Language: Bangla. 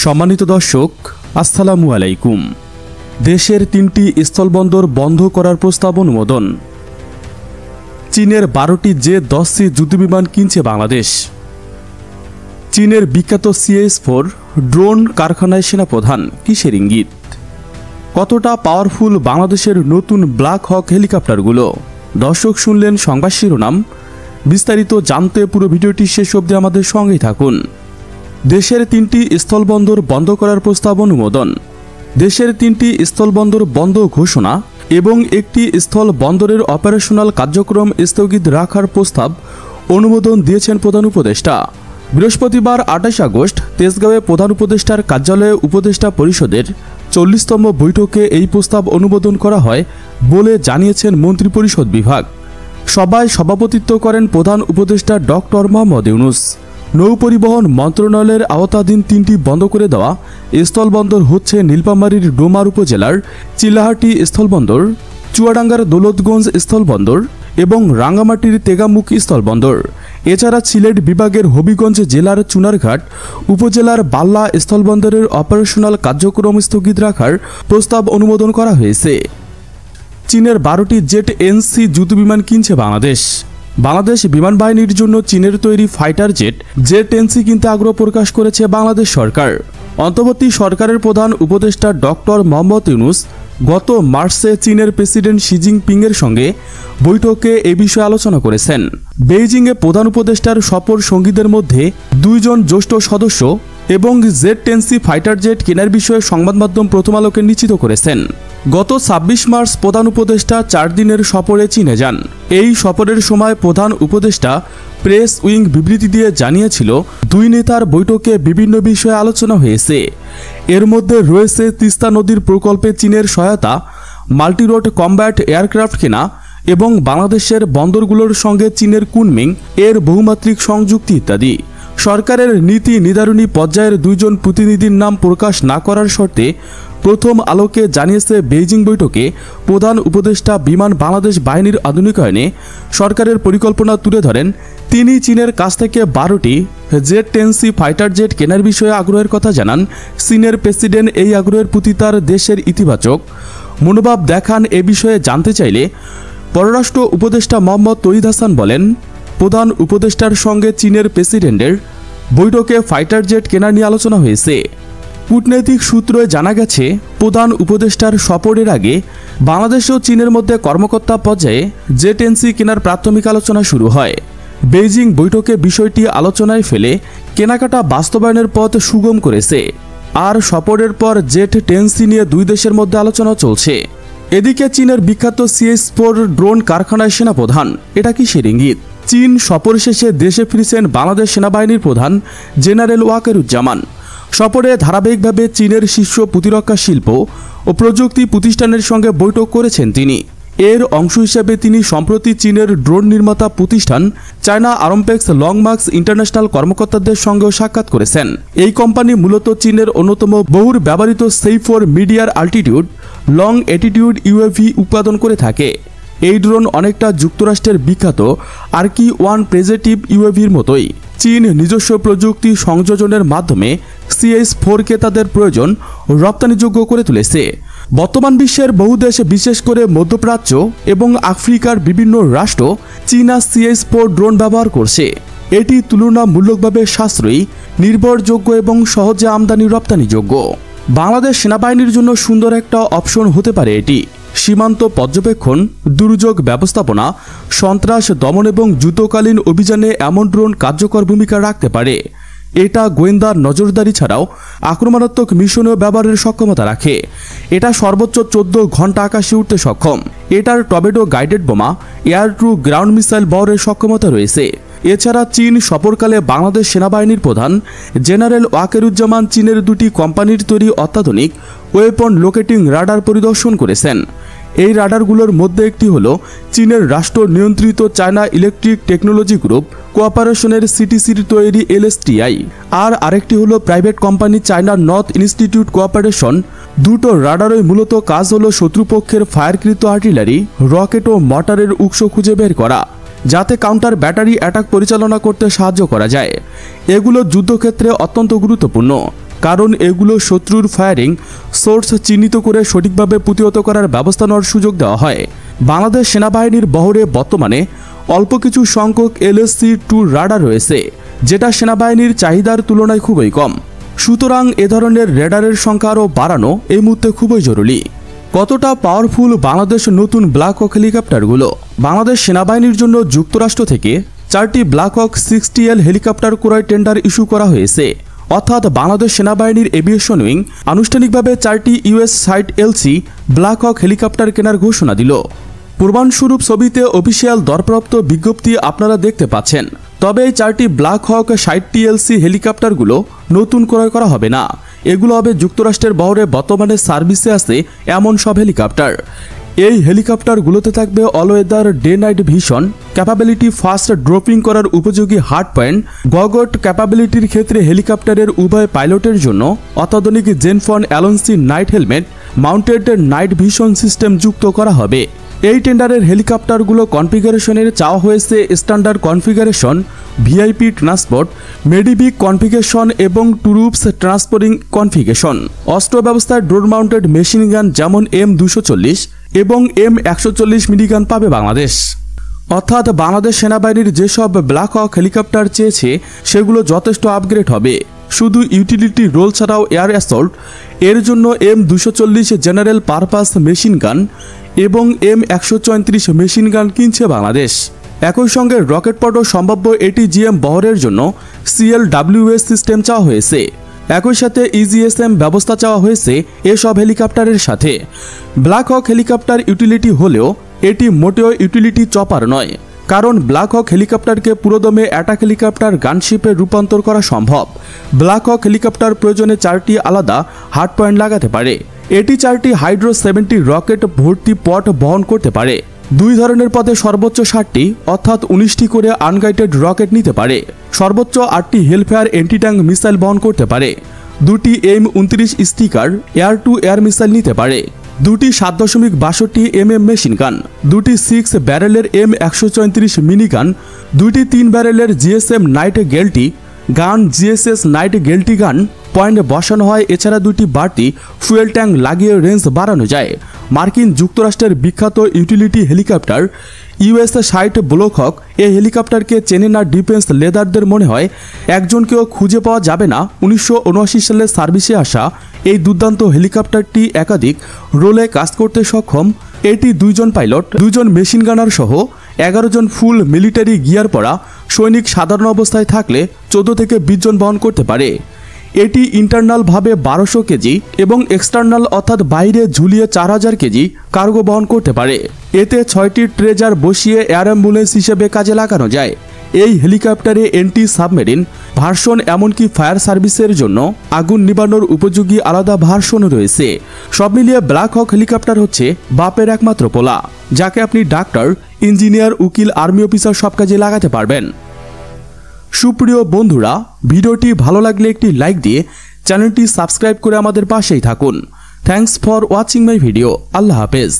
সম্মানিত দর্শক, আসসালামু আলাইকুম। দেশের 3টি স্থলবন্দর বন্ধ করার প্রস্তাব অনুমোদন। চীনের 12টি J-10C যুদ্ধবিমান কিনছে বাংলাদেশ। চীনের বিখ্যাত CH-4 ড্রোন কারখানায় সেনাপ্রধান, কিসের ইঙ্গিত? কতটা পাওয়ারফুল বাংলাদেশের নতুন ব্ল্যাক হক হেলিকপ্টারগুলো? দর্শক, শুনলেন সংবাদ শিরোনাম। বিস্তারিত জানতে পুরো ভিডিওটি শেষ অবধি আমাদের সঙ্গেই থাকুন। দেশের 3টি স্থলবন্দর বন্ধ করার প্রস্তাব অনুমোদন। দেশের 3টি স্থলবন্দর বন্ধ ঘোষণা এবং একটি স্থল বন্দরের অপারেশনাল কার্যক্রম স্থগিত রাখার প্রস্তাব অনুমোদন দিয়েছেন প্রধান উপদেষ্টা। বৃহস্পতিবার 28 আগস্ট তেজগাঁওয়ে প্রধান উপদেষ্টার কার্যালয়ে উপদেষ্টা পরিষদের 40তম বৈঠকে এই প্রস্তাব অনুমোদন করা হয় বলে জানিয়েছেন মন্ত্রিপরিষদ বিভাগ। সভায় সভাপতিত্ব করেন প্রধান উপদেষ্টা ডক্টর মোহাম্মদ ইউনূস। নৌপরিবহন মন্ত্রণালয়ের আওতাধীন 3টি বন্ধ করে দেওয়া স্থলবন্দর হচ্ছে নীলফামারীর ডোমার উপজেলার চিলাহাটি স্থলবন্দর, চুয়াডাঙ্গার দৌলতগঞ্জ স্থলবন্দর এবং রাঙ্গামাটির তেগামুখ স্থলবন্দর। এছাড়া সিলেট বিভাগের হবিগঞ্জ জেলার চুনারঘাট উপজেলার বাল্লা স্থলবন্দরের অপারেশনাল কার্যক্রম স্থগিত রাখার প্রস্তাব অনুমোদন করা হয়েছে। চীনের 12টি জেট-NC যুদ্ধবিমান কিনছে বাংলাদেশ। বাংলাদেশ বিমান বাহিনীর জন্য চীনের তৈরি ফাইটার জেট-NC কিনতে আগ্রহ প্রকাশ করেছে বাংলাদেশ সরকার। অন্তর্বর্তী সরকারের প্রধান উপদেষ্টা ডক্টর মোহাম্মদ ইউনূস গত মার্চে চীনের প্রেসিডেন্ট শি জিনপিংয়ের সঙ্গে বৈঠকে এ বিষয়ে আলোচনা করেছেন। বেইজিংয়ে প্রধান উপদেষ্টার সফর সঙ্গীদের মধ্যে 2 জন জ্যেষ্ঠ সদস্য এবং জেট-10C ফাইটার জেট কেনার বিষয়ে সংবাদ মাধ্যম প্রথম আলোকে নিশ্চিত করেছেন। গত 26 মার্চ প্রধান উপদেষ্টা 4 দিনের সফরে চীনে যান। এই সফরের সময় প্রধান উপদেষ্টা প্রেস উইং বিবৃতি দিয়ে জানিয়েছিল, 2 নেতার বৈঠকে বিভিন্ন বিষয়ে আলোচনা হয়েছে। এর মধ্যে রয়েছে তিস্তা নদীর প্রকল্পে চীনের সহায়তা, মাল্টিরোড কম্ব্যাট এয়ারক্রাফট কেনা এবং বাংলাদেশের বন্দরগুলোর সঙ্গে চীনের কুনমিং এর বহুমাত্রিক সংযুক্তি ইত্যাদি। সরকারের নীতি নির্ধারণী পর্যায়ের 2 জন প্রতিনিধির নাম প্রকাশ না করার শর্তে প্রথম আলোকে জানিয়েছে বেইজিং বৈঠকে প্রধান উপদেষ্টা বিমান বাংলাদেশ বাহিনীর আধুনিকায়নে সরকারের পরিকল্পনা তুলে ধরেন। তিনি চীনের কাছ থেকে 12টি জেট-10C ফাইটার জেট কেনার বিষয়ে আগ্রহের কথা জানান। চীনের প্রেসিডেন্ট এই আগ্রহের প্রতি তার দেশের ইতিবাচক মনোভাব দেখান। এ বিষয়ে জানতে চাইলে পররাষ্ট্র উপদেষ্টা মোহাম্মদ তৌহিদ হাসান বলেন, প্রধান উপদেষ্টার সঙ্গে চীনের প্রেসিডেন্টের বৈঠকে ফাইটার জেট কেনা নিয়ে আলোচনা হয়েছে। কূটনৈতিক সূত্রে জানা গেছে, প্রধান উপদেষ্টার সফরের আগে বাংলাদেশ ও চীনের মধ্যে কর্মকর্তা পর্যায়ে জেট-NC কেনার প্রাথমিক আলোচনা শুরু হয়। বেইজিং বৈঠকে বিষয়টি আলোচনায় ফেলে কেনাকাটা বাস্তবায়নের পথ সুগম করেছে। আর সফরের পর জেট-10C নিয়ে 2 দেশের মধ্যে আলোচনা চলছে। এদিকে চীনের বিখ্যাত CH-4 ড্রোন কারখানায় সেনাপ্রধান, এটা কিসের ইঙ্গিত? চীন সফর শেষে দেশে ফিরেছেন বাংলাদেশ সেনাবাহিনীর প্রধান জেনারেল ওয়াকারুজ্জামান। সফরে ধারাবাহিকভাবে চীনের শীর্ষ প্রতিরক্ষা শিল্প ও প্রযুক্তি প্রতিষ্ঠানের সঙ্গে বৈঠক করেছেন তিনি। এর অংশ হিসেবে তিনি সম্প্রতি চীনের ড্রোন নির্মাতা প্রতিষ্ঠান চায়না আরমপেক্স লংমার্কস ইন্টারন্যাশনাল কর্মকর্তাদের সঙ্গেও সাক্ষাৎ করেছেন। এই কোম্পানি মূলত চীনের অন্যতম বহুল ব্যবহৃত C4 মিডিয়ার আল্টিটিউড লং অ্যাটিটিউড UAV উৎপাদন করে থাকে। এই ড্রোন অনেকটা যুক্তরাষ্ট্রের বিখ্যাত RQ-1 প্রেজেটিভ UAVর মতোই চীন নিজস্ব প্রযুক্তি সংযোজনের মাধ্যমে CH-4কে তাদের প্রয়োজন রপ্তানিযোগ্য করে তুলেছে। বর্তমান বিশ্বের বহু দেশ, বিশেষ করে মধ্যপ্রাচ্য এবং আফ্রিকার বিভিন্ন রাষ্ট্র চীনা CH-4 ড্রোন ব্যবহার করছে। এটি তুলনামূলকভাবে সাশ্রয়ী, নির্ভরযোগ্য এবং সহজে আমদানি রপ্তানিযোগ্য। বাংলাদেশ সেনাবাহিনীর জন্য সুন্দর একটা অপশন হতে পারে এটি। সীমান্ত পর্যবেক্ষণ, দুর্যোগ ব্যবস্থাপনা, সন্ত্রাস দমন এবং যুদ্ধকালীন অভিযানে এমন ড্রোন কার্যকর ভূমিকা রাখতে পারে। এটা গোয়েন্দার নজরদারি ছাড়াও আক্রমণাত্মক মিশনেও ব্যবহারের সক্ষমতা রাখে। এটা সর্বোচ্চ 14 ঘন্টা আকাশে উঠতে সক্ষম। এটার টর্নেডো গাইডেড বোমা, এয়ার টু গ্রাউন্ড মিসাইল বহরের সক্ষমতা রয়েছে। এছাড়া চীন সফরকালে বাংলাদেশ সেনাবাহিনীর প্রধান জেনারেল ওয়াকারুজ্জামান চীনের 2টি কোম্পানির তৈরি অত্যাধুনিক ওয়েপন লোকেটিং রাডার পরিদর্শন করেছেন। এই রাডারগুলোর মধ্যে একটি হল চীনের রাষ্ট্র নিয়ন্ত্রিত চায়না ইলেকট্রিক টেকনোলজি গ্রুপ কোঅপারেশনের CTCর তৈরি LSTI, আর আরেকটি হল private company China north institute cooperation. 2টো রাডারই মূলত কাজ হল শত্রুপক্ষের ফায়ারকৃত আর্টিলারি, রকেট ও মর্টারের উৎস খুঁজে বের করা। যাতে কাউন্টার ব্যাটারি অ্যাটাক পরিচালনা করতে সাহায্য করা যায়। এগুলো যুদ্ধক্ষেত্রে অত্যন্ত গুরুত্বপূর্ণ। কারণ এগুলো শত্রুর ফায়ারিং সোর্স চিহ্নিত করে সঠিকভাবে প্রতিহত করার ব্যবস্থা নেওয়ার সুযোগ দেওয়া হয়। বাংলাদেশ সেনাবাহিনীর বহরে বর্তমানে অল্প কিছু সংখ্যক LSC-2 রাডার রয়েছে, যেটা সেনাবাহিনীর চাহিদার তুলনায় খুবই কম। সুতরাং এ ধরনের রেডারের সংখ্যা আরও বাড়ানো এই মুহূর্তে খুবই জরুরি। কতটা পাওয়ারফুল বাংলাদেশ নতুন ব্ল্যাক হক হেলিকপ্টারগুলো? বাংলাদেশ সেনাবাহিনীর জন্য যুক্তরাষ্ট্র থেকে 4টি ব্ল্যাক হক 60L হেলিকপ্টার ক্রয় টেন্ডার ইস্যু করা হয়েছে। অর্থাৎ বাংলাদেশ সেনাবাহিনীর এভিয়েশন উইং আনুষ্ঠানিকভাবে 4টি US সাইট LC ব্ল্যাক হক হেলিকপ্টার কেনার ঘোষণা দিল। পূর্বানুস্বরূপ ছবিতে অফিসিয়াল দরপ্রাপ্ত বিজ্ঞপ্তি আপনারা দেখতে পাচ্ছেন। তবে এই 4টি ব্ল্যাক হক 60টি LC হেলিকপ্টারগুলো নতুন ক্রয় করা হবে না। এগুলো হবে যুক্তরাষ্ট্রের বহরে বর্তমানে সার্ভিসে আছে এমন সব হেলিকপ্টার। এই হেলিকপ্টারগুলোতে থাকবে all weather day night vision capability, fast dropping করার উপযোগী হার্ড পয়েন্ট, গগট ক্যাপাবিলিটির ক্ষেত্রে হেলিকপ্টারের উভয় পাইলটের জন্য অত্যাধুনিক জেনফন অ্যালোনসি night helmet mounted night vision system যুক্ত করা হবে। এই টেন্ডারের হেলিকপ্টারগুলো কনফিগারেশনের চাওয়া হয়েছে standard configuration, VIP transport, medevac configuration এবং টুরুপস ট্রান্সপোর্টিং কনফিগারেশন। অস্ত্র ব্যবস্থায় ড্রোন মাউন্টেড মেশিন গান যেমন M240 এবং M140 মিনিগান পাবে বাংলাদেশ। অর্থাৎ বাংলাদেশ সেনাবাহিনীর যেসব ব্ল্যাক হক হেলিকপ্টার চেয়েছে সেগুলো যথেষ্ট আপগ্রেড হবে। শুধু ইউটিলিটি রোল ছাড়াও এয়ার অ্যাসল্ট এর জন্য M240 general purpose machine gun এবং M134 মেশিন গান কিনছে বাংলাদেশ। একই সঙ্গে রকেট পডও সম্ভাব্য ATGM বহরের জন্য CLWS সিস্টেম চাওয়া হয়েছে। একই সাথে EGSM ব্যবস্থা চাওয়া হয়েছে এসব হেলিকপ্টারের সাথে। ব্ল্যাক হক হেলিকপ্টার ইউটিলিটি হলেও এটি মোটেও ইউটিলিটি চপার নয়, কারণ ব্ল্যাক হক হেলিকপ্টারকে পুরোদমে অ্যাটাক হেলিকপ্টার গানশিপে রূপান্তর করা সম্ভব। ব্ল্যাক হক হেলিকপ্টার প্রয়োজনে 4টি আলাদা হার্ড পয়েন্ট লাগাতে পারে। এটি 4টি হাইড্রো 70 রকেট ভর্তি পট বহন করতে পারে। 2 ধরনের পথে সর্বোচ্চ 60টি অর্থাৎ 19টি করে আনগাইডেড রকেট নিতে পারে। সর্বোচ্চ 8টি হেলফেয়ার এন্টি ট্যাঙ্ক মিসাইল বহন করতে পারে। 2টি M29 sticker air two air missile নিতে পারে। 2টি 7.62 mm মেশিন গান, 2টি 6 ব্যারেলের M134 মিনিগান, 2টি 3 ব্যারেলের GSM নাইট গেলটি গান, GSS নাইট গেলটি গান পয়েন্ট বসানো হয়। এছাড়া 2টি বাড়তি ফুয়েল ট্যাঙ্ক লাগিয়ে রেঞ্জ বাড়ানো যায়। মার্কিন যুক্তরাষ্ট্রের বিখ্যাত ইউটিলিটি হেলিকপ্টার US-60 ব্ল্যাক হক এই হেলিকপ্টারকে চেনে না ডিফেন্স লেদারদের মনে হয় একজনকেও খুঁজে পাওয়া যাবে না। 1979 সালে সার্ভিসে আসা এই দুর্দান্ত হেলিকপ্টারটি একাধিক রোলে কাজ করতে সক্ষম। এটি 2 জন পাইলট, 2 জন মেশিন গানার সহ 11 জন ফুল মিলিটারি গিয়ার পরা সৈনিক সাধারণ অবস্থায় থাকলে 14 থেকে 20 জন বহন করতে পারে। এটি ইন্টারনাল ভাবে 1200 কেজি এবং এক্সটার্নাল অর্থাৎ বাইরে ঝুলিয়ে 4000 কেজি কার্গো বহন করতে পারে। এতে 6টি ট্রেজার বসিয়ে এয়ার অ্যাম্বুলেন্স হিসেবে কাজে লাগানো যায়। এই হেলিকপ্টারে এন্টি সাবমেরিন ভার্সন এমনকি ফায়ার সার্ভিসের জন্য আগুন নিবানোর উপযোগী আলাদা ভার্সন রয়েছে। সব মিলিয়ে ব্ল্যাক হক হেলিকপ্টার হচ্ছে বাপের একমাত্র পোলা, যাকে আপনি ডাক্তার, ইঞ্জিনিয়ার, উকিল, আর্মি অফিসার সব কাজে লাগাতে পারবেন। সুপ্রিয় বন্ধুরা, ভিডিওটি ভালো লাগলে একটি লাইক দিয়ে চ্যানেলটি সাবস্ক্রাইব করে আমাদের পাশেই থাকুন। Thanks for watching my video. আল্লাহ হাফেজ।